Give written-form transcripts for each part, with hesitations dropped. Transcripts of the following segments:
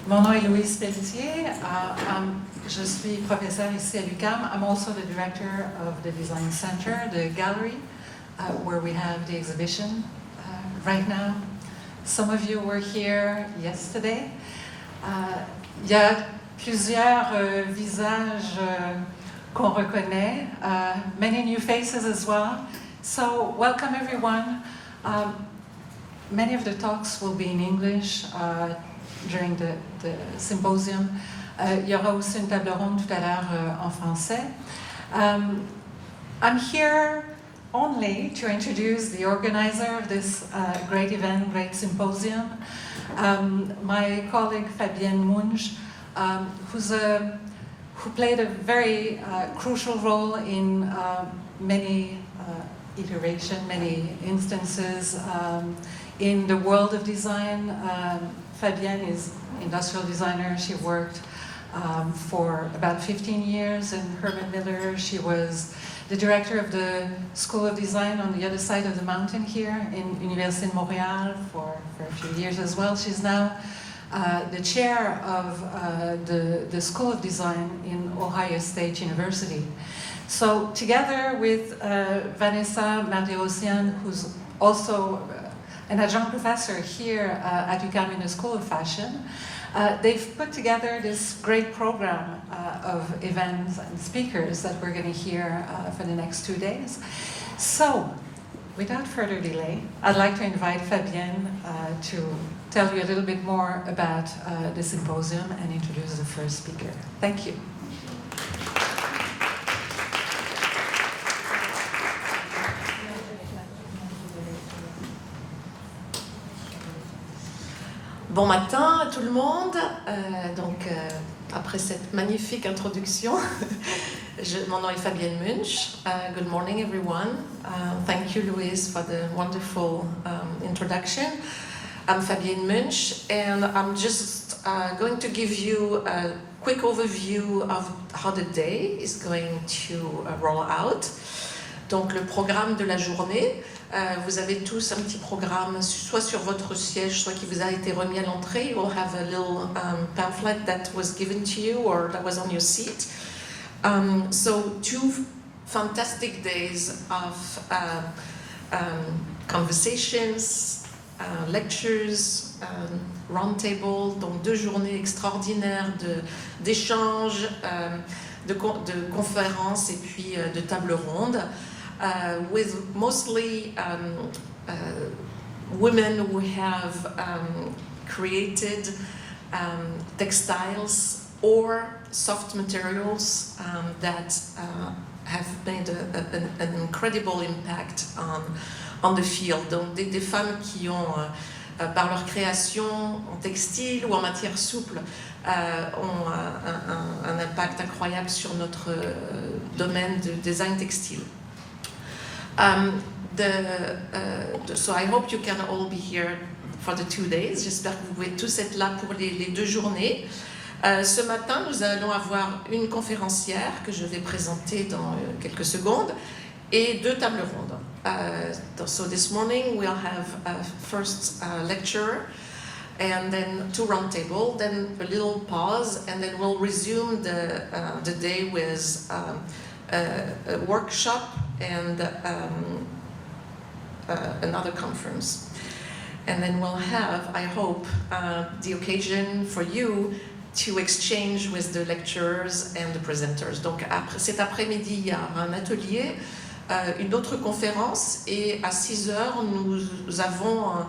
Mon nom est Louise Pelletier. Je suis professeure ici à l'UQAM. I'm also the director of the Design Center, the gallery, where we have the exhibition right now. Some of you were here yesterday. Il y a plusieurs visages qu'on reconnaît, many new faces as well. So welcome everyone. Many of the talks will be in English during the symposium. Il y aura aussi une table ronde tout à l'heure en français. I'm here only to introduce the organizer of this great event, great symposium, my colleague Fabienne Münch, who played a very crucial role in many iterations, many instances in the world of design. Fabienne is an industrial designer. She worked for about 15 years in Herman Miller. She was the director of the School of Design on the other side of the mountain here in Université de Montréal for a few years as well. She's now the chair of the School of Design in Ohio State University. So together with Vanessa Mardirosian, who's also an adjunct professor here at UQAM in the School of Fashion, they've put together this great program of events and speakers that we're going to hear for the next 2 days. So, without further delay, I'd like to invite Fabienne to tell you a little bit more about the symposium and introduce the first speaker. Thank you. Bon matin à tout le monde. Après cette magnifique introduction, mon nom est Fabienne Münch. Good morning, everyone. Thank you, Louise, for the wonderful introduction. I'm Fabienne Münch, and I'm just going to give you a quick overview of how the day is going to roll out. Donc, le programme de la journée. Vous avez tous un petit programme, soit sur votre siège, soit qui vous a été remis à l'entrée. You will have a little pamphlet that was given to you or that was on your seat. So 2 fantastic days of conversations, lectures, roundtable, donc 2 journées extraordinaires d'échanges, de conférences et puis de tables rondes. With mostly women who have created textiles or soft materials that have made an incredible impact on the field. Donc des femmes qui ont, par leur création en textile ou en matière souple, ont un impact incroyable sur notre domaine de design textile. So I hope you can all be here for the 2 days. J'espère que vous pouvez tous être là pour les 2 journées. Ce matin, nous allons avoir une conférencière que je vais présenter dans quelques secondes et 2 tables rondes. So this morning we'll have a first lecture and then 2 roundtables, then a little pause, and then we'll resume the day with a workshop and another conference. And then we'll have, I hope, the occasion for you to exchange with the lecturers and the presenters. Donc cet après-midi, il y a un atelier, une autre conférence, et à 6 heures, nous avons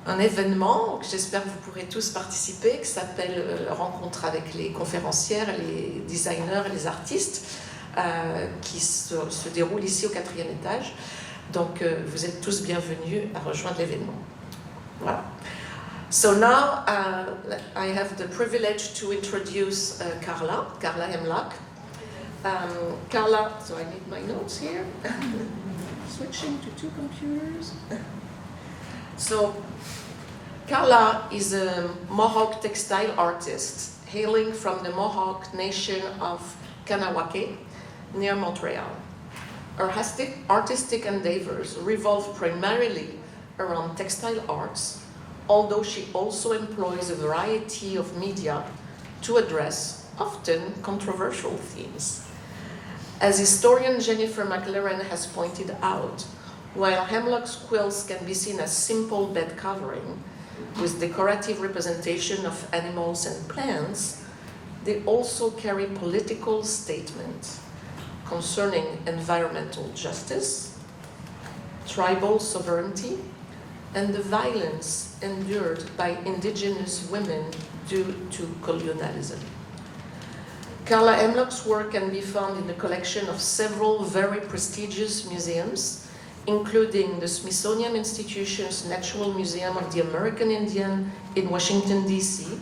un événement, j'espère que vous pourrez tous participer, qui s'appelle Rencontre avec les conférencières, les designers et les artistes, qui se déroule ici au 4e étage. Donc, vous êtes tous bienvenus à rejoindre l'événement. Voilà. So now, I have the privilege to introduce Carla Hemlock. Carla, so I need my notes here. Switching to 2 computers. So, Carla is a Mohawk textile artist hailing from the Mohawk nation of Kanawake, near Montreal. Her artistic endeavors revolve primarily around textile arts, although she also employs a variety of media to address often controversial themes. As historian Jennifer McLaren has pointed out, while Hemlock's quilts can be seen as simple bed covering with decorative representation of animals and plants, they also carry political statements concerning environmental justice, tribal sovereignty, and the violence endured by indigenous women due to colonialism. Carla Hemlock's work can be found in the collection of several very prestigious museums, including the Smithsonian Institution's Natural Museum of the American Indian in Washington, D.C.,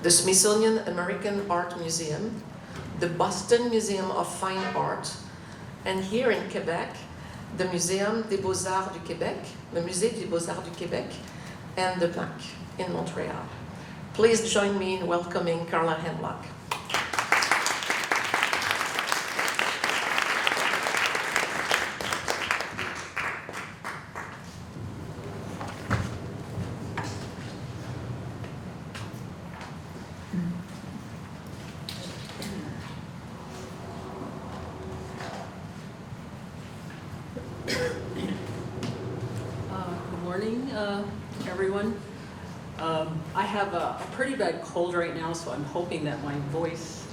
the Smithsonian American Art Museum, the Boston Museum of Fine Art, and here in Quebec, the Muséum des Beaux-Arts du Québec, le Musée des Beaux-Arts du Québec, and the MAC in Montreal. Please join me in welcoming Carla Hemlock. Everyone. I have a pretty bad cold right now, so I'm hoping that my voice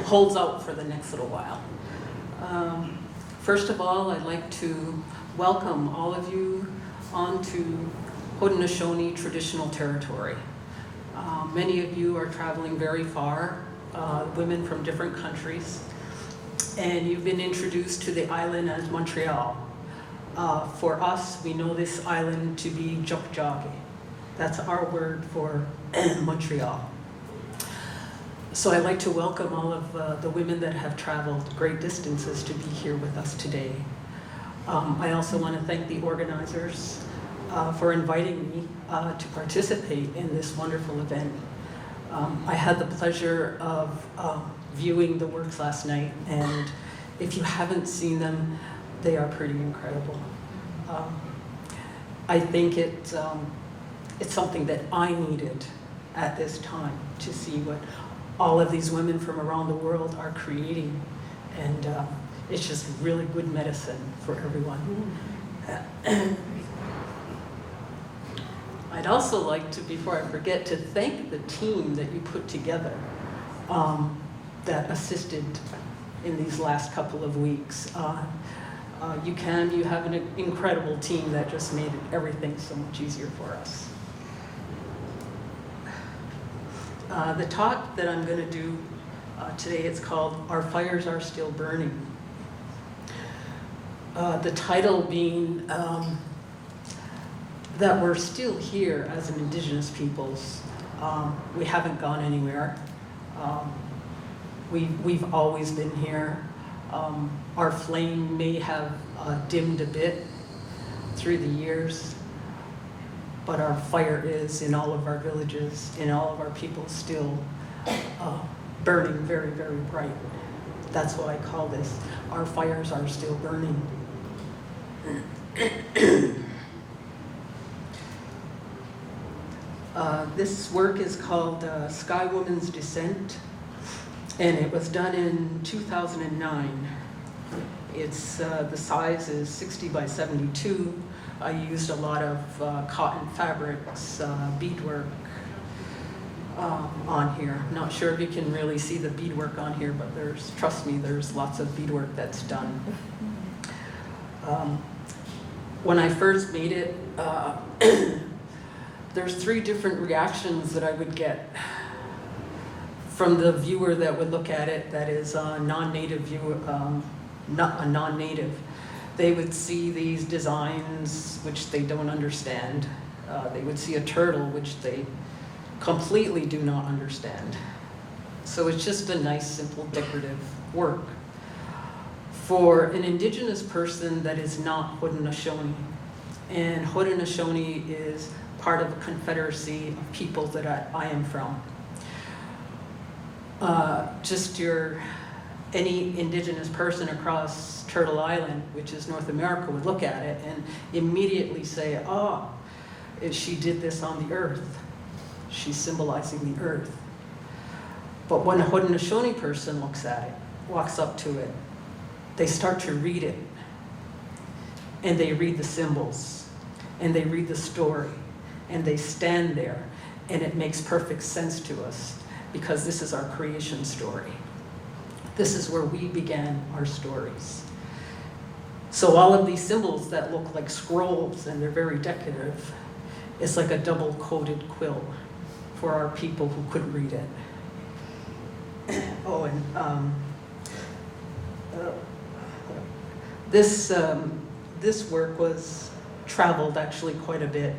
holds out for the next little while. First of all, I'd like to welcome all of you onto Haudenosaunee traditional territory. Many of you are traveling very far, women from different countries, and you've been introduced to the island as Montreal. For us, we know this island to be Jokjage. That's our word for Montreal. So I'd like to welcome all of the women that have traveled great distances to be here with us today. I also want to thank the organizers for inviting me to participate in this wonderful event. I had the pleasure of viewing the works last night, and if you haven't seen them, they are pretty incredible. I think it's something that I needed at this time, to see what all of these women from around the world are creating. And it's just really good medicine for everyone. I'd also like to, before I forget, to thank the team that you put together that assisted in these last couple of weeks. UQAM, you have an incredible team that just made everything so much easier for us. The talk that I'm going to do today, it's called Our Fires Are Still Burning. The title being that we're still here as an Indigenous peoples. We haven't gone anywhere. We've always been here. Our flame may have dimmed a bit through the years, but our fire is in all of our villages, in all of our people, still burning very, very bright. That's why I call this, Our Fires Are Still Burning. This work is called Sky Woman's Descent, and it was done in 2009. It's the size is 60 by 72. I used a lot of cotton fabrics, beadwork on here. Not sure if you can really see the beadwork on here, but trust me, there's lots of beadwork that's done. When I first made it, there's 3 different reactions that I would get from the viewer that would look at it, that is a non-native viewer, not a non-native. They would see these designs which they don't understand. They would see a turtle which they completely do not understand. So it's just a nice, simple, decorative work. For an Indigenous person that is not Haudenosaunee, and Haudenosaunee is part of a confederacy of people that I am from. Any Indigenous person across Turtle Island, which is North America, would look at it and immediately say, oh, She did this on the earth. She's symbolizing the earth. But when a Haudenosaunee person looks at it, walks up to it, they start to read it. And they read the symbols. And they read the story. And they stand there. And it makes perfect sense to us because this is our creation story. This is where we began our stories. So all of these symbols that look like scrolls and they're very decorative, it's like a double-coated quill for our people who couldn't read it. Oh, and this work was traveled actually quite a bit.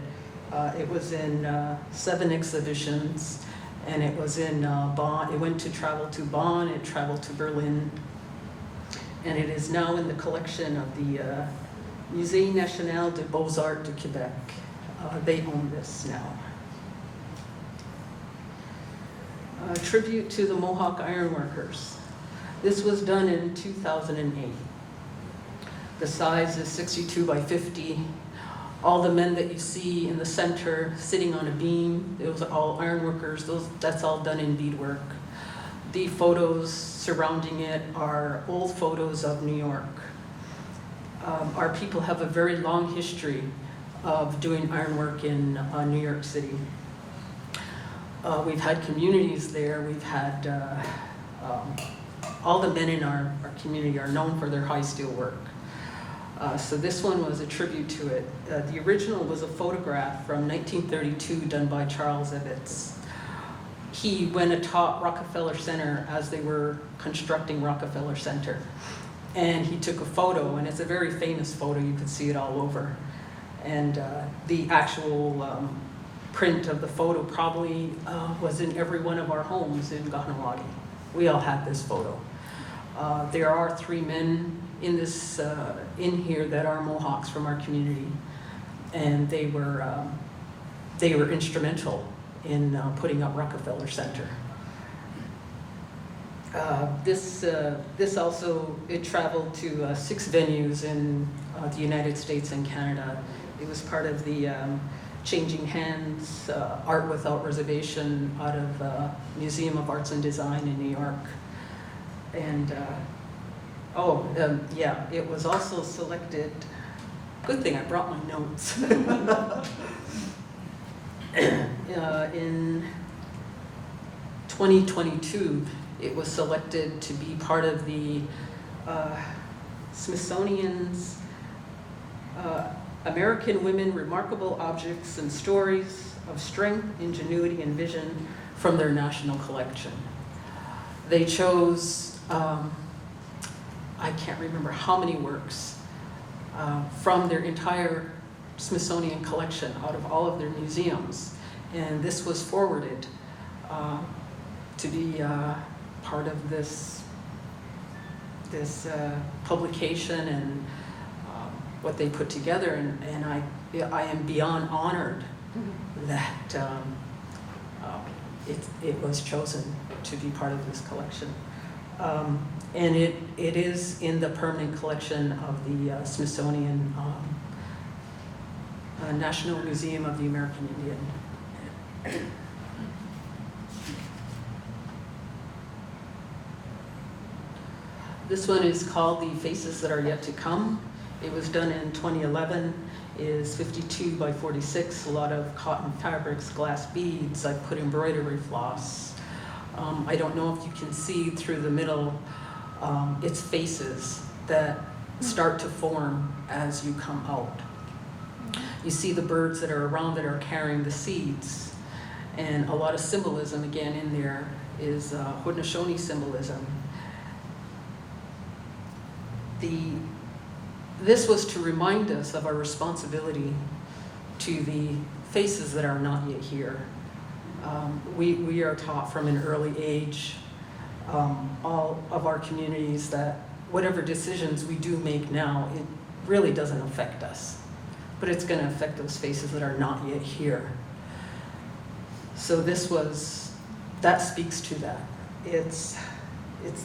It was in 7 exhibitions, and it was in Bonn. It went to travel to Bonn, it traveled to Berlin, and it is now in the collection of the Musée National des Beaux-Arts du Québec. They own this now. A tribute to the Mohawk ironworkers. This was done in 2008. The size is 62 by 50. All the men that you see in the center sitting on a beam, those are all ironworkers. That's all done in beadwork. The photos surrounding it are old photos of New York. Our people have a very long history of doing ironwork in New York City. We've had communities there. We've had, all the men in our community are known for their high steel work. So this one was a tribute to it. The original was a photograph from 1932 done by Charles Evetts. He went and taught Rockefeller Center as they were constructing Rockefeller Center. And he took a photo, and it's a very famous photo. You could see it all over. And the actual print of the photo probably was in every one of our homes in Kahnawake. We all had this photo. There are 3 men in this in here that are Mohawks from our community, and they were instrumental in putting up Rockefeller Center. This also, it traveled to 6 venues in the United States and Canada. It was part of the Changing Hands Art Without Reservation out of Museum of Arts and Design in New York. And yeah, it was also selected. Good thing I brought my notes. In 2022, it was selected to be part of the Smithsonian's American Women Remarkable Objects and Stories of Strength, Ingenuity, and Vision from their national collection. They chose, I can't remember how many works from their entire Smithsonian collection out of all of their museums. And this was forwarded to be part of this publication and what they put together. And I am beyond honored that it was chosen to be part of this collection. And it is in the permanent collection of the Smithsonian National Museum of the American Indian. This one is called The Faces That Are Yet to Come. It was done in 2011. It is 52 by 46, a lot of cotton fabrics, glass beads. I put embroidery floss. I don't know if you can see through the middle, it's faces that start to form as you come out. You see the birds that are around that are carrying the seeds. And a lot of symbolism, again, in there is Haudenosaunee symbolism. This was to remind us of our responsibility to the faces that are not yet here. We are taught from an early age, all of our communities, that whatever decisions we do make now, it really doesn't affect us, but it's going to affect those faces that are not yet here. So that speaks to that. It's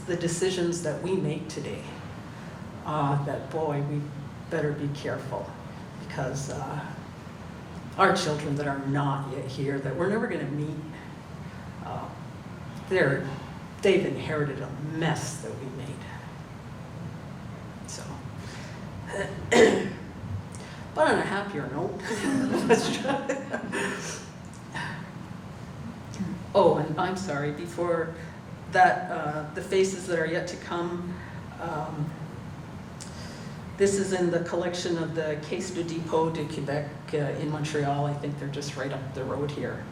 the decisions that we make today. That boy, we better be careful, because our children that are not yet here, that we're never going to meet. They've inherited a mess that we made. So, but on a happier note, let's try. Oh, and I'm sorry, before that, the faces that are yet to come, this is in the collection of the Caisse de dépôt de Québec in Montreal. I think they're just right up the road here.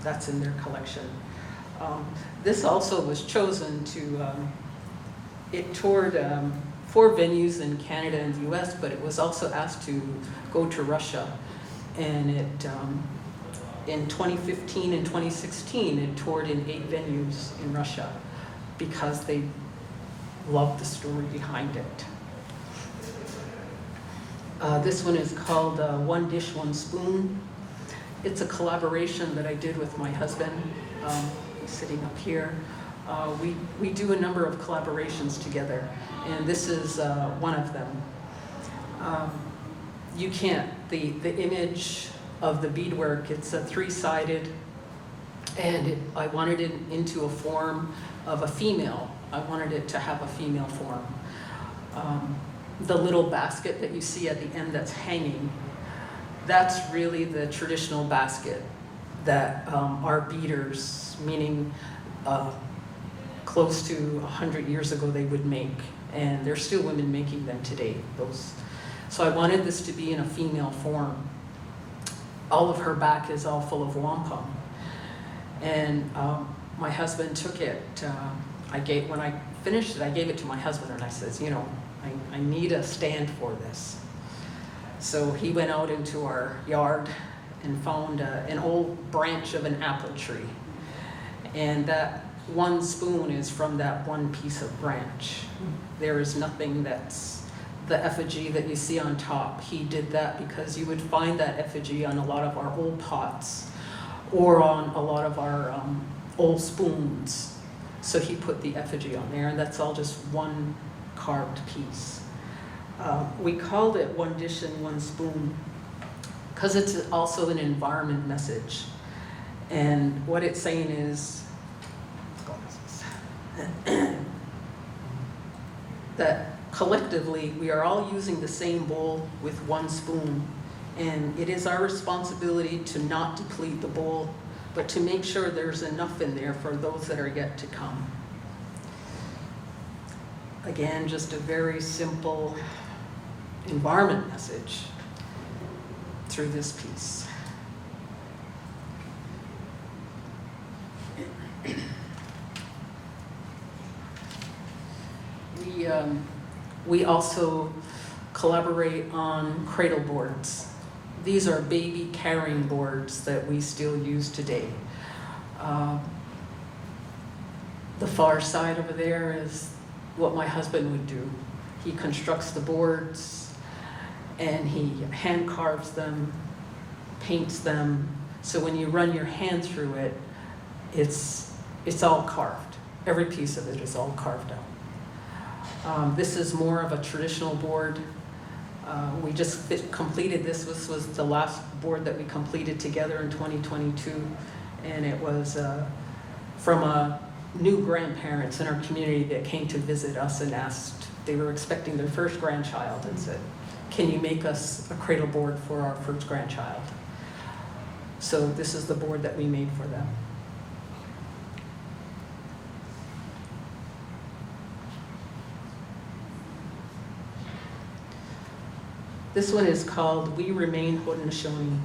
That's in their collection. This also was chosen to, it toured 4 venues in Canada and the US, but it was also asked to go to Russia. And it, in 2015 and 2016, it toured in 8 venues in Russia because they loved the story behind it. This one is called One Dish, One Spoon. It's a collaboration that I did with my husband, sitting up here. We do a number of collaborations together, and this is one of them. You can't, the image of the beadwork, it's a 3-sided, and I wanted it into a form of a female. I wanted it to have a female form. The little basket that you see at the end that's hanging, that's really the traditional basket that our beaders, meaning close to 100 years ago, they would make. And there's still women making them today. So I wanted this to be in a female form. All of her back is all full of wampum. And my husband took it. When I finished it, I gave it to my husband, and I says, you know, I need a stand for this. So he went out into our yard and found an old branch of an apple tree. And that one spoon is from that one piece of branch. There is nothing that's the effigy that you see on top. He did that because you would find that effigy on a lot of our old pots or on a lot of our old spoons. So he put the effigy on there, and that's all just one carved piece. We called it One Dish and One Spoon because it's also an environment message. And what it's saying is that collectively we are all using the same bowl with one spoon, and it is our responsibility to not deplete the bowl, but to make sure there's enough in there for those that are yet to come. Again, just a very simple environment message through this piece. We also collaborate on cradle boards. These are baby carrying boards that we still use today. The far side over there is what my husband would do. He constructs the boards and he hand carves them, paints them, so when you run your hand through it, it's all carved. Every piece of it is all carved out. This is more of a traditional board. We just completed this. This was the last board that we completed together in 2022, and it was from new grandparents in our community that came to visit us and asked, they were expecting their first grandchild, and said, can you make us a cradle board for our first grandchild? So this is the board that we made for them. This one is called We Remain Haudenosaunee.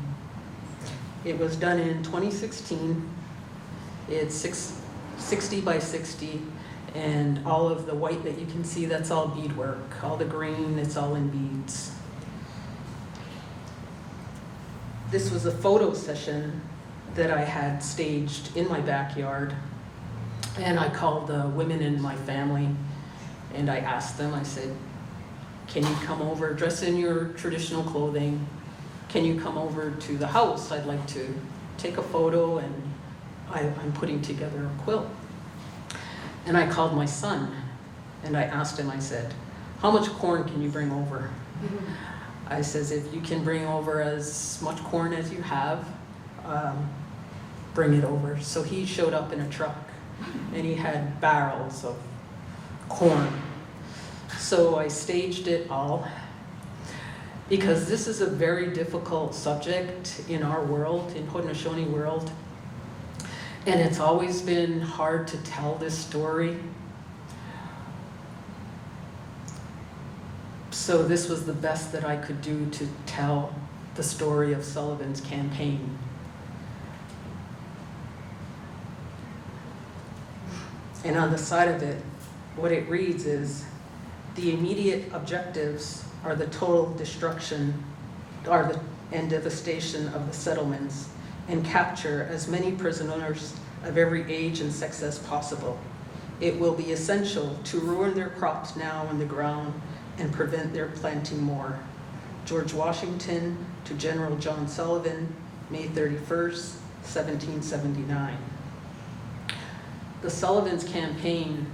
It was done in 2016. It's 60 by 60, and all of the white that you can see, that's all beadwork. All the green, it's all in beads. This was a photo session that I had staged in my backyard, and I called the women in my family, and I asked them, I said, can you come over, dress in your traditional clothing? Can you come over to the house? I'd like to take a photo, and I'm putting together a quilt. And I called my son, and I asked him, I said, how much corn can you bring over? I says, if you can bring over as much corn as you have, bring it over. So he showed up in a truck and he had barrels of corn. So I staged it all because this is a very difficult subject in our world, in Haudenosaunee world. And it's always been hard to tell this story. So this was the best that I could do to tell the story of Sullivan's campaign. And on the side of it, what it reads is, the immediate objectives are the total destruction and devastation of the settlements and capture as many prisoners of every age and sex as possible. It will be essential to ruin their crops now in the ground and prevent their planting more. George Washington to General John Sullivan, May 31st, 1779. The Sullivan's campaign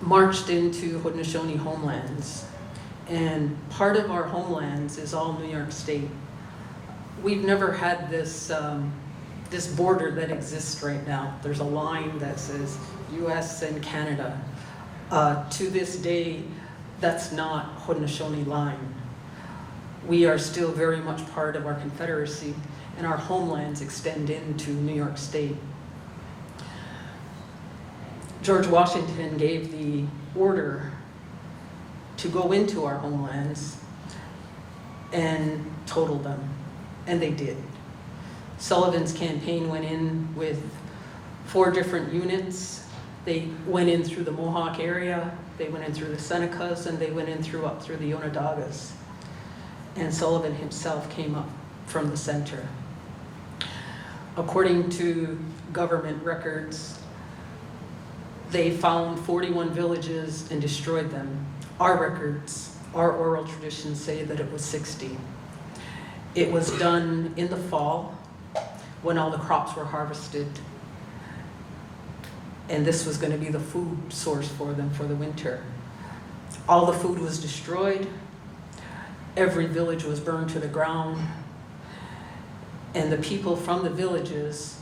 marched into Haudenosaunee homelands, and part of our homelands is all New York State. We've never had this this border that exists right now. There's a line that says US and Canada. To this day, that's not Haudenosaunee line. We are still very much part of our Confederacy, and our homelands extend into New York State. George Washington gave the order to go into our homelands and total them, and they did. Sullivan's campaign went in with 4 different units. They went in through the Mohawk area, they went in through the Senecas, and they went in up through the Onondagas. And Sullivan himself came up from the center. According to government records, they found 41 villages and destroyed them. Our records, our oral traditions say that it was 60. It was done in the fall when all the crops were harvested. And this was going to be the food source for them for the winter. All the food was destroyed. Every village was burned to the ground. And the people from the villages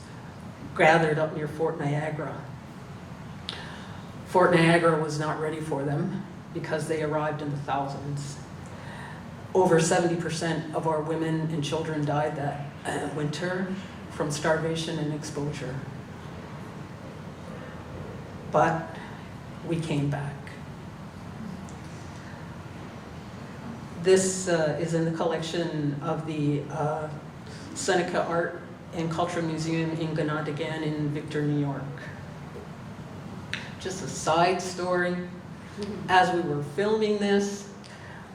gathered up near Fort Niagara. Fort Niagara was not ready for them because they arrived in the thousands. Over 70% of our women and children died that winter from starvation and exposure. But we came back. This is in the collection of the Seneca Art and Cultural Museum in Ganondagan in Victor, New York. Just a side story, as we were filming this,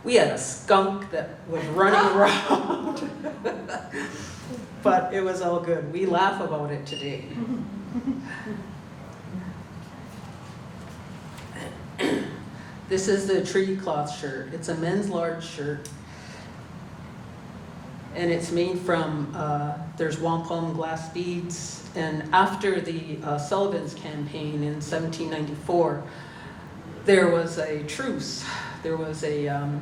we had a skunk that was running around. But it was all good. We laugh about it today. This is the treaty cloth shirt. It's a men's large shirt. And it's made from, there's wampum glass beads. And after the Sullivan's campaign in 1794, there was a truce. There was an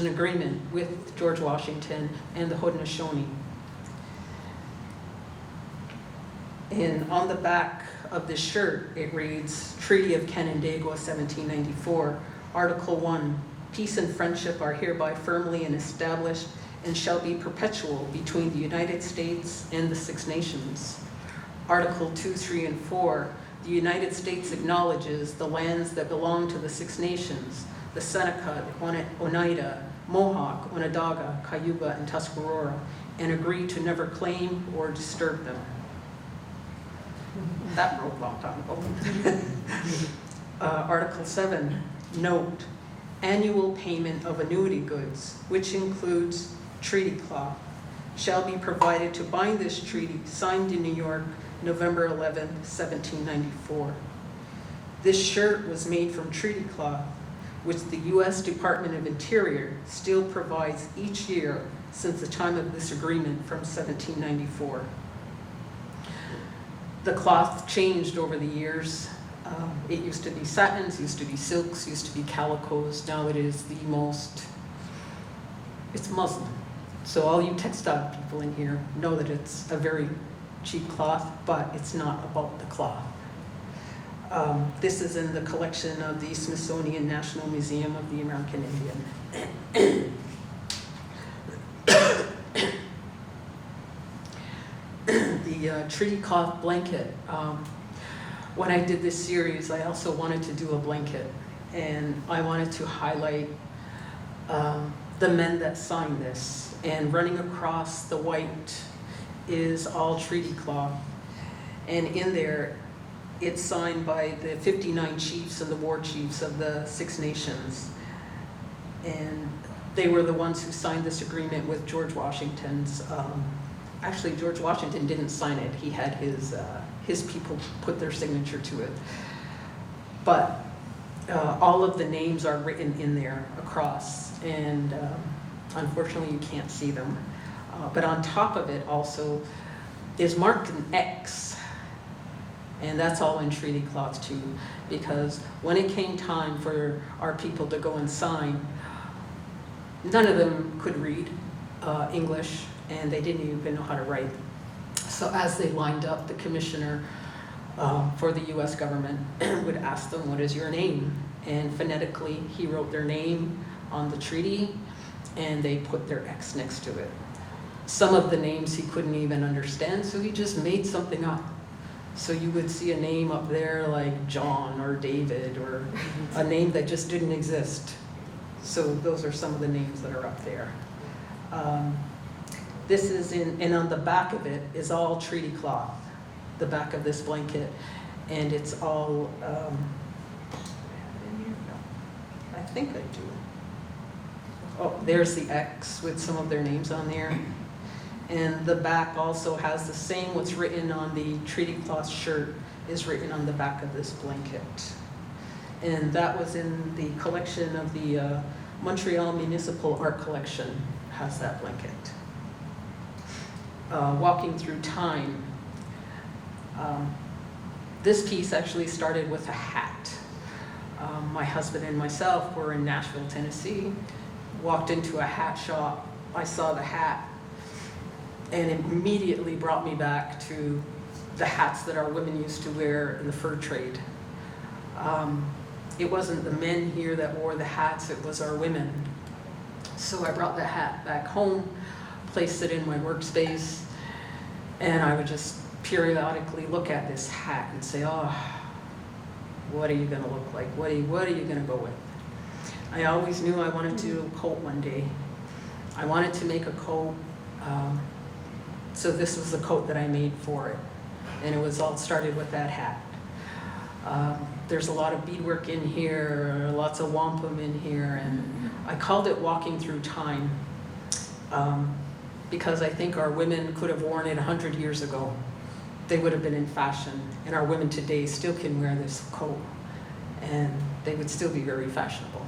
agreement with George Washington and the Haudenosaunee. And on the back of this shirt, it reads, Treaty of Canandaigua, 1794, Article 1, peace and friendship are hereby firmly and established and shall be perpetual between the United States and the Six Nations. Article 2, 3, and 4, the United States acknowledges the lands that belong to the Six Nations, the Seneca, Oneida, Mohawk, Onondaga, Cayuga, and Tuscarora, and agree to never claim or disturb them. That broke a long time ago. Article 7, note, annual payment of annuity goods, which includes treaty cloth, shall be provided to bind this treaty, signed in New York, November 11, 1794. This shirt was made from treaty cloth, which the U.S. Department of Interior still provides each year since the time of this agreement from 1794. The cloth changed over the years. It used to be satins, used to be silks, used to be calicos. Now it is it's muslin. So all you textile people in here know that it's a very cheap cloth, but it's not about the cloth. This is in the collection of the Smithsonian National Museum of the American Indian. The treaty cloth blanket. When I did this series, I also wanted to do a blanket, and I wanted to highlight the men that signed this. And running across the white is all treaty cloth, and in there it's signed by the 59 chiefs and the war chiefs of the 6 nations. And they were the ones who signed this agreement with George Washington's. Actually, George Washington didn't sign it. He had his people put their signature to it. But all of the names are written in there across, and unfortunately you can't see them. But on top of it also is marked an X. And that's all in treaty cloth too, because when it came time for our people to go and sign, none of them could read English, and they didn't even know how to write. So as they lined up, the commissioner for the US government would ask them, "What is your name?" And phonetically, he wrote their name on the treaty, and they put their X next to it. Some of the names he couldn't even understand, so he just made something up. So you would see a name up there like John or David, or a name that just didn't exist. So those are some of the names that are up there. This is and on the back of it is all treaty cloth, the back of this blanket, and it's all, I think I do. Oh, there's the X with some of their names on there. And the back also has the same, what's written on the treaty cloth shirt is written on the back of this blanket. And that was in the collection of the Montreal Municipal Art Collection, has that blanket. Walking through time. This piece actually started with a hat. My husband and myself were in Nashville, Tennessee, walked into a hat shop. I saw the hat, and it immediately brought me back to the hats that our women used to wear in the fur trade. It wasn't the men here that wore the hats, it was our women. So I brought the hat back home, placed it in my workspace, and I would just periodically look at this hat and say, "Oh, what are you gonna look like? What are you gonna go with?" I always knew I wanted to do a coat one day. I wanted to make a coat. So this was the coat that I made for it. And it was all started with that hat. There's a lot of beadwork in here, lots of wampum in here, and I called it Walking Through Time because I think our women could have worn it 100 years ago. They would have been in fashion, and our women today still can wear this coat, and they would still be very fashionable.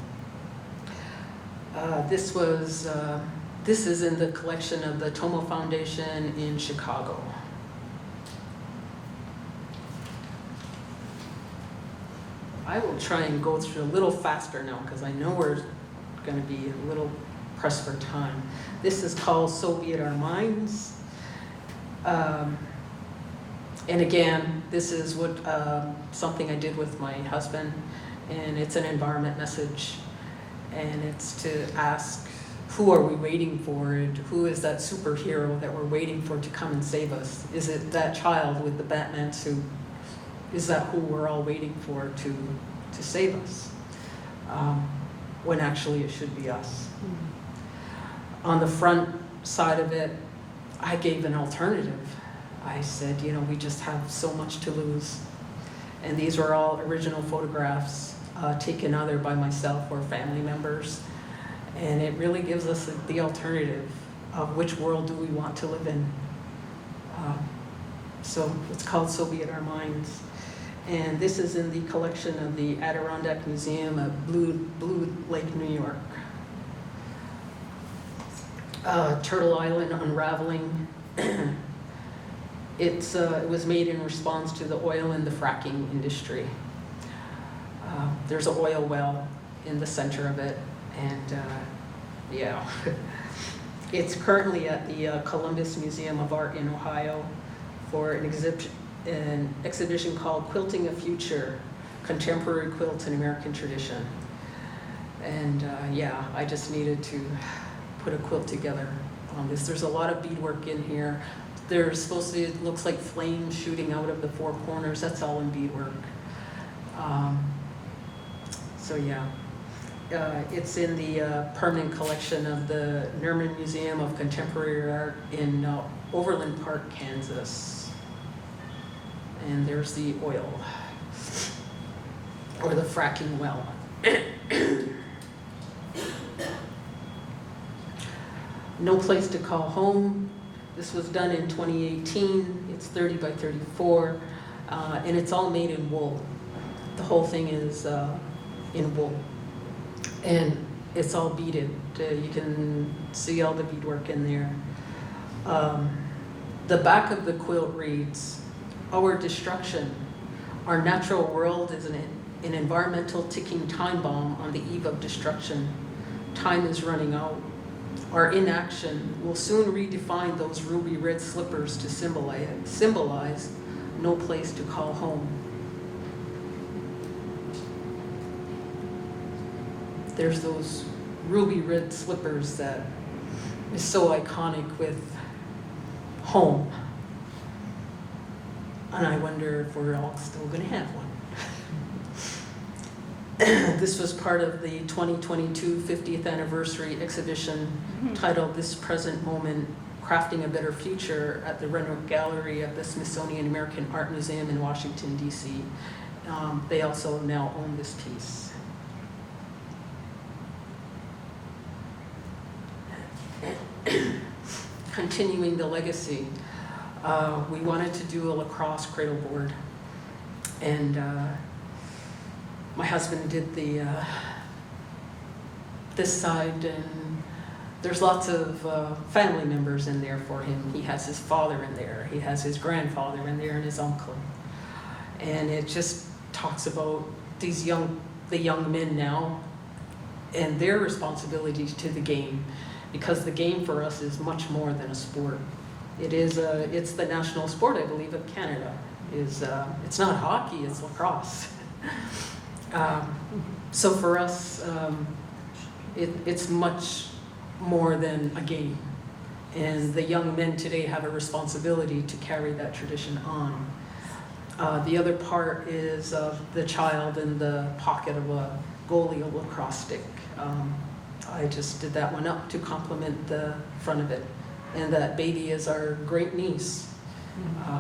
This is in the collection of the Tomo Foundation in Chicago. I will try and go through a little faster now because I know we're going to be a little pressed for time. This is called So Be It Our Minds. And again, this is something I did with my husband, and it's an environment message. And it's to ask, who are we waiting for? And who is that superhero that we're waiting for to come and save us? Is it that child with the Batman suit? Is that who we're all waiting for to save us? When actually it should be us. Mm-hmm. On the front side of it, I gave an alternative. I said, we just have so much to lose. And these were all original photographs taken either by myself or family members. And it really gives us the alternative of which world do we want to live in. So it's called So Be It Our Minds. And this is in the collection of the Adirondack Museum of Blue Lake, New York. Turtle Island Unraveling. It was made in response to the oil and the fracking industry. There's an oil well in the center of it, and yeah. It's currently at the Columbus Museum of Art in Ohio for an exhibition called Quilting a Future, Contemporary Quilts in American Tradition. And yeah, I just needed to put a quilt together on this. There's a lot of beadwork in here. There's supposed to be, it looks like flames shooting out of the four corners. That's all in beadwork. So yeah, it's in the permanent collection of the Nerman Museum of Contemporary Art in Overland Park, Kansas. And there's the oil, or the fracking well. No Place to Call Home. This was done in 2018. It's 30 by 34, and it's all made in wool. The whole thing is in wool, and it's all beaded. You can see all the beadwork in there. The back of the quilt reads, "Our destruction. Our natural world is an environmental ticking time bomb on the eve of destruction. Time is running out. Our inaction will soon redefine those ruby red slippers to symbolize no place to call home." There's those ruby red slippers that is so iconic with home. And I wonder if we're all still going to have one. This was part of the 2022 50th anniversary exhibition titled This Present Moment, Crafting a Better Future at the Renwick Gallery of the Smithsonian American Art Museum in Washington, D.C. They also now own this piece. Continuing the legacy, we wanted to do a lacrosse cradle board, and my husband did the this side, and there's lots of family members in there for him. He has his father in there, he has his grandfather in there, and his uncle. And it just talks about the young men now and their responsibilities to the game, because the game for us is much more than a sport. It's the national sport, I believe, of Canada. It's not hockey, it's lacrosse. So for us, it's much more than a game. And the young men today have a responsibility to carry that tradition on. The other part is the child in the pocket of a goalie of lacrosse stick. I just did that one up to complement the front of it. And that baby is our great niece,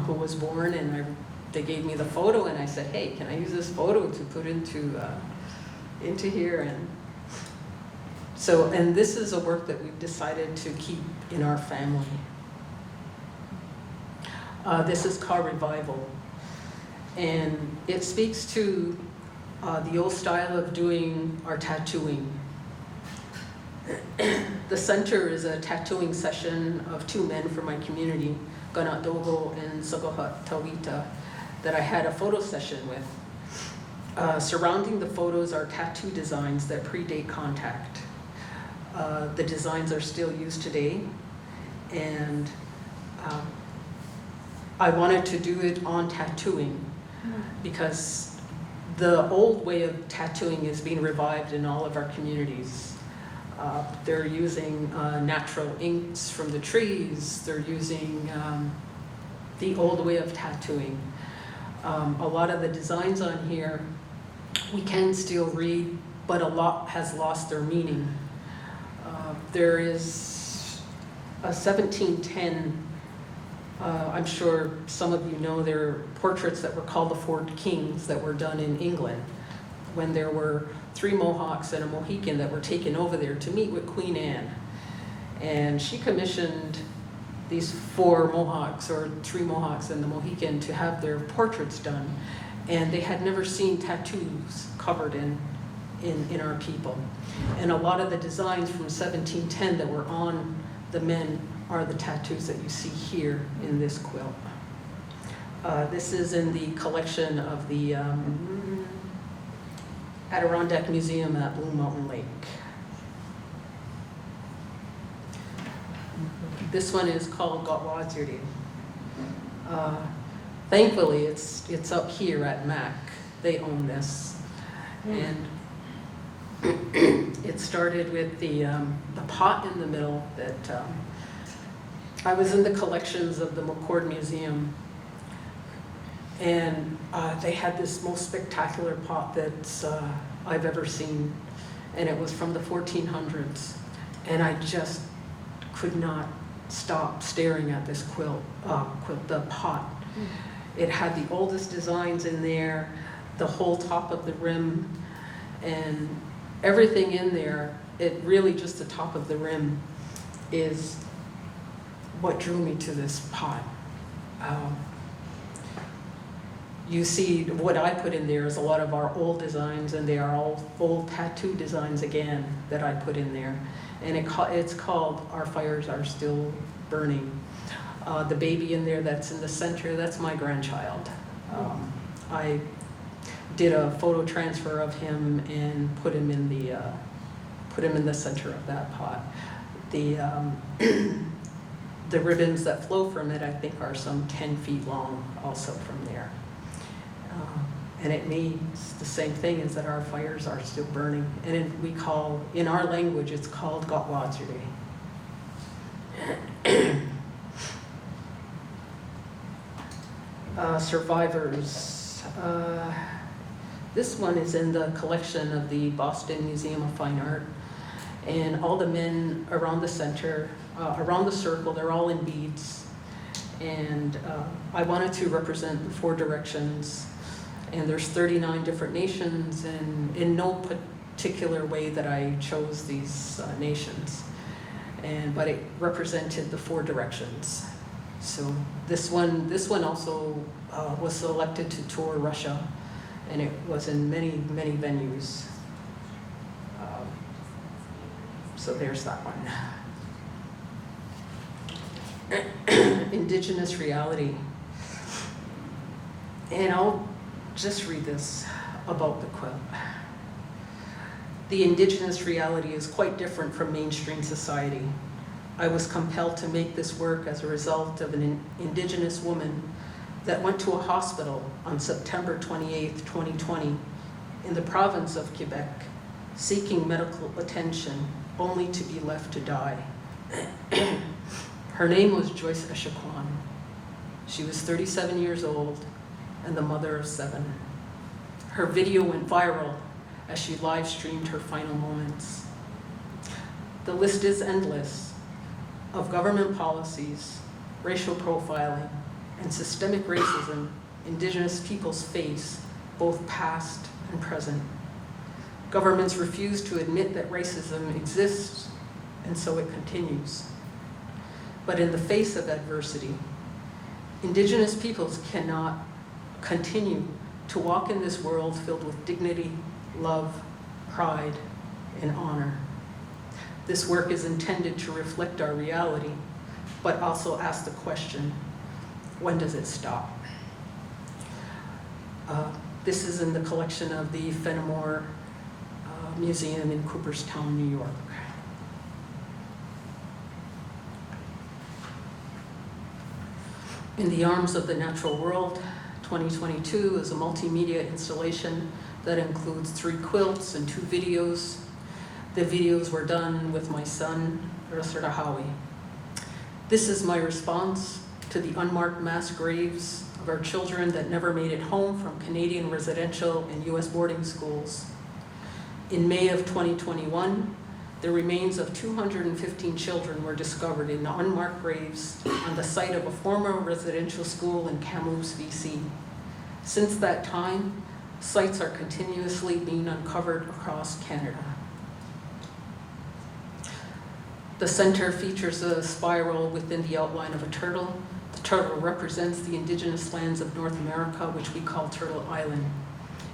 who was born, and they gave me the photo, and I said, hey, can I use this photo to put into here? And so, and this is a work that we've decided to keep in our family. This is called Revival, and it speaks to the old style of doing our tattooing. The center is a tattooing session of two men from my community, Ganat Dogo and Sagohat Tawita, that I had a photo session with. Surrounding the photos are tattoo designs that predate contact. The designs are still used today, and I wanted to do it on tattooing because the old way of tattooing is being revived in all of our communities. They're using natural inks from the trees. They're using the old way of tattooing. A lot of the designs on here we can still read, but a lot has lost their meaning. There is a 1710, I'm sure some of you know, there are portraits that were called the Four Kings that were done in England when there were 3 Mohawks and a Mohican that were taken over there to meet with Queen Anne. And she commissioned these 4 Mohawks, or 3 Mohawks and the Mohican, to have their portraits done. And they had never seen tattoos covered in our people. And a lot of the designs from 1710 that were on the men are the tattoos that you see here in this quilt. This is in the collection of the Adirondack Museum at Blue Mountain Lake. This one is called Gatwazirdin. Thankfully, it's up here at MAC. They own this. And it started with the pot in the middle that I was in the collections of the McCord Museum, and they had this most spectacular pot that I've ever seen, and it was from the 1400s, and I just could not stop staring at this the pot. It had the oldest designs in there, the whole top of the rim, and everything in there. It really just the top of the rim is what drew me to this pot. You see, what I put in there is a lot of our old designs, and they are all old tattoo designs again that I put in there. And it's called Our Fires Are Still Burning. The baby in there that's in the center, that's my grandchild. I did a photo transfer of him and put him in the center of that pot. The ribbons that flow from it, I think, are some 10 feet long also from there. And it means the same thing, is that our fires are still burning. And in our language, it's called Gatwazirdin. Survivors. This one is in the collection of the Boston Museum of Fine Art. And all the men around the center, around the circle, they're all in beads. And I wanted to represent the 4 directions. And there's 39 different nations, and in no particular way that I chose these nations. But it represented the 4 directions. So this one also was selected to tour Russia, and it was in many, many venues. So there's that one. Indigenous reality. And I'll just read this about the quilt. The indigenous reality is quite different from mainstream society. I was compelled to make this work as a result of an indigenous woman that went to a hospital on September 28, 2020, in the province of Quebec, seeking medical attention, only to be left to die. Her name was Joyce Echaquan. She was 37 years old and the mother of 7. Her video went viral as she live streamed her final moments. The list is endless of government policies, racial profiling, and systemic racism Indigenous peoples face, both past and present. Governments refuse to admit that racism exists, and so it continues. But in the face of adversity, Indigenous peoples cannot continue to walk in this world filled with dignity, love, pride, and honor. This work is intended to reflect our reality, but also ask the question, when does it stop? This is in the collection of the Fenimore Museum in Cooperstown, New York. In the Arms of the Natural World, 2022 is a multimedia installation that includes 3 quilts and 2 videos. The videos were done with my son, Rasarda Howie. This is my response to the unmarked mass graves of our children that never made it home from Canadian residential and US boarding schools. In May of 2021, the remains of 215 children were discovered in unmarked graves on the site of a former residential school in Kamloops, BC. Since that time, sites are continuously being uncovered across Canada. The center features a spiral within the outline of a turtle. The turtle represents the indigenous lands of North America, which we call Turtle Island.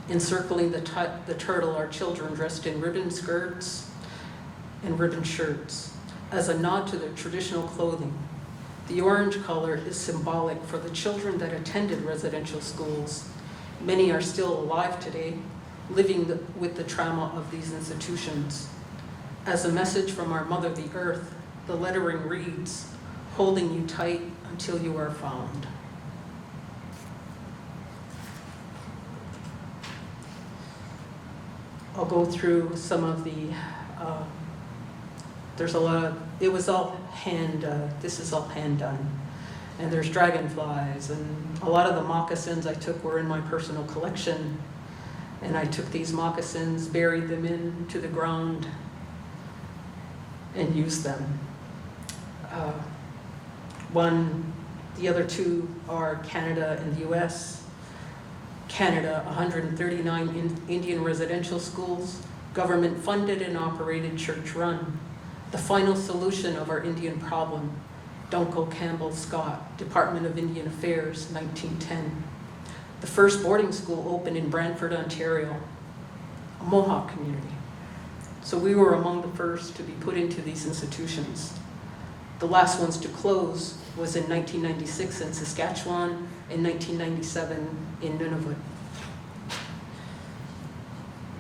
Encircling the turtle are children dressed in ribbon skirts and ribbon shirts as a nod to their traditional clothing. The orange color is symbolic for the children that attended residential schools. Many are still alive today, living with the trauma of these institutions. As a message from our mother, the earth, the lettering reads, holding you tight until you are found. I'll go through some of the, there's a lot of, it was all hand, this is all hand done. And there's dragonflies, and a lot of the moccasins I took were in my personal collection. And I took these moccasins, buried them into the ground, and used them. The other two are Canada and the US. Canada, 139 Indian residential schools, government funded and operated, church run. The final solution of our Indian problem, Dunkel Campbell Scott, Department of Indian Affairs, 1910. The first boarding school opened in Brantford, Ontario, a Mohawk community. So we were among the first to be put into these institutions. The last ones to close was in 1996 in Saskatchewan, in 1997 in Nunavut.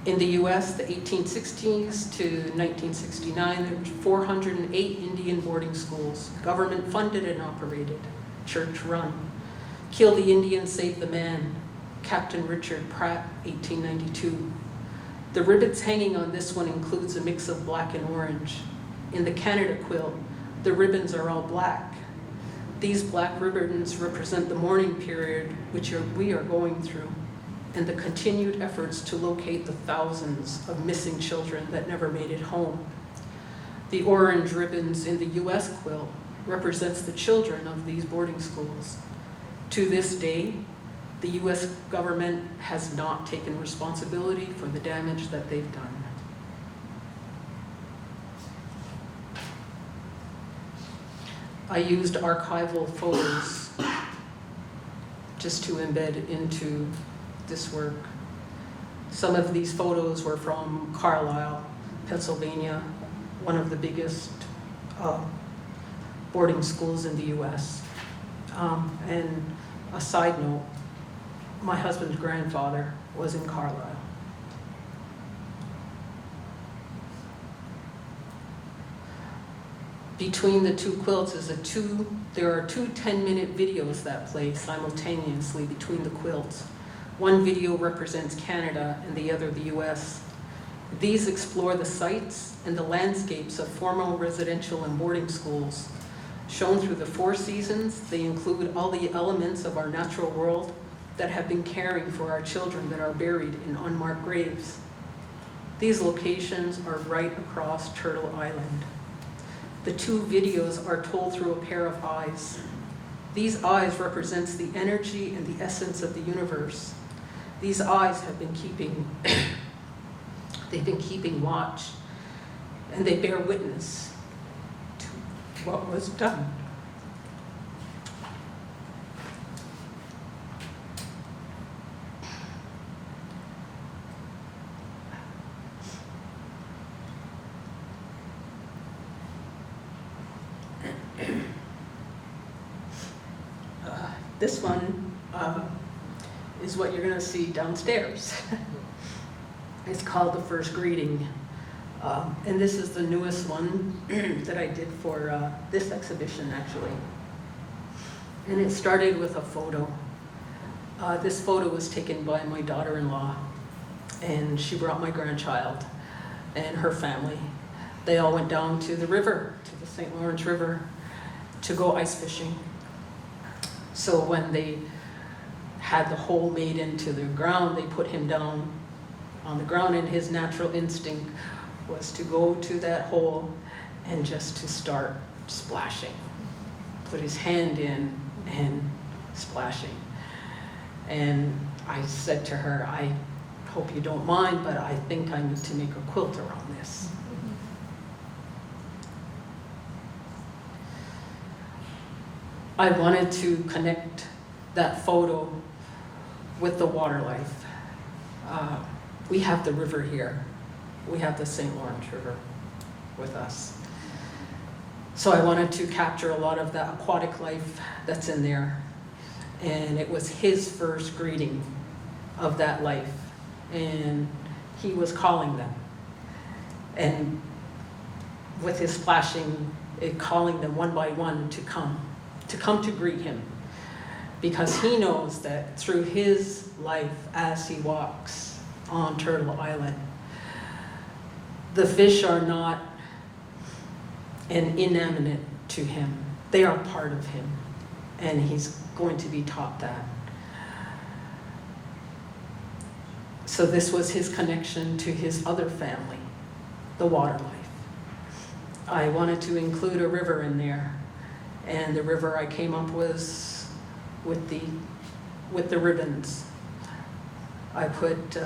In the US, the 1860s to 1969, there were 408 Indian boarding schools, government funded and operated, church run. Kill the Indian, save the man, Captain Richard Pratt, 1892. The ribbons hanging on this one includes a mix of black and orange. In the Canada quilt, the ribbons are all black. These black ribbons represent the mourning period which we are going through, and the continued efforts to locate the thousands of missing children that never made it home. The orange ribbons in the US quilt represents the children of these boarding schools. To this day, the US government has not taken responsibility for the damage that they've done. I used archival photos just to embed into this work. Some of these photos were from Carlisle, Pennsylvania, one of the biggest boarding schools in the US. And a side note, my husband's grandfather was in Carlisle. Between the two quilts there are two 10-minute videos that play simultaneously between the quilts. One video represents Canada and the other the US. These explore the sites and the landscapes of formal residential and boarding schools. Shown through the 4 seasons, they include all the elements of our natural world that have been caring for our children that are buried in unmarked graves. These locations are right across Turtle Island. The 2 videos are told through a pair of eyes. These eyes represents the energy and the essence of the universe. These eyes have been they've been keeping watch, and they bear witness to what was done. This one is what you're going to see downstairs. It's called The First Greeting. And this is the newest one that I did for this exhibition, actually. And it started with a photo. This photo was taken by my daughter-in-law, and she brought my grandchild and her family. They all went down to the river, to the St. Lawrence River, to go ice fishing. So when they had the hole made into the ground, they put him down on the ground, and his natural instinct was to go to that hole and just to start splashing. Put his hand in and splashing. And I said to her, I hope you don't mind, but I think I need to make a quilt around this. I wanted to connect that photo with the water life. We have the river here. We have the St. Lawrence River with us. So I wanted to capture a lot of the aquatic life that's in there. And it was his first greeting of that life. and he was calling them. And with his flashing, calling them one by one to come to greet him. Because he knows that through his life as he walks on Turtle Island, the fish are not an inanimate to him. They are part of him, and he's going to be taught that. So this was his connection to his other family, the water life. I wanted to include a river in there, and the river I came up with the ribbons. I put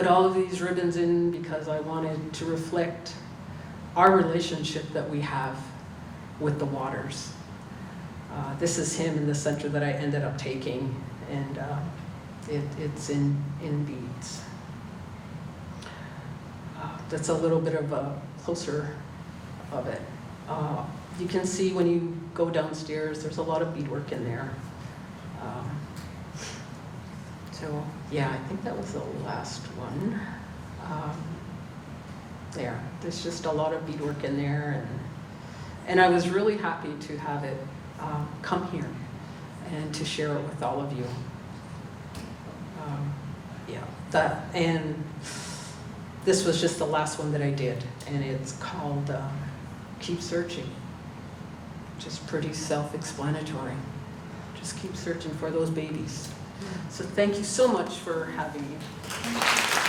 all of these ribbons in because I wanted to reflect our relationship that we have with the waters. This is him in the center that I ended up taking, and it's in beads. That's a little bit of a closer of it. You can see when you go downstairs, there's a lot of beadwork in there. So yeah, I think that was the last one. There's just a lot of beadwork in there, and I was really happy to have it come here and to share it with all of you. And this was just the last one that I did, and it's called Keep Searching. Just pretty self-explanatory. Just keep searching for those babies. So thank you so much for having me.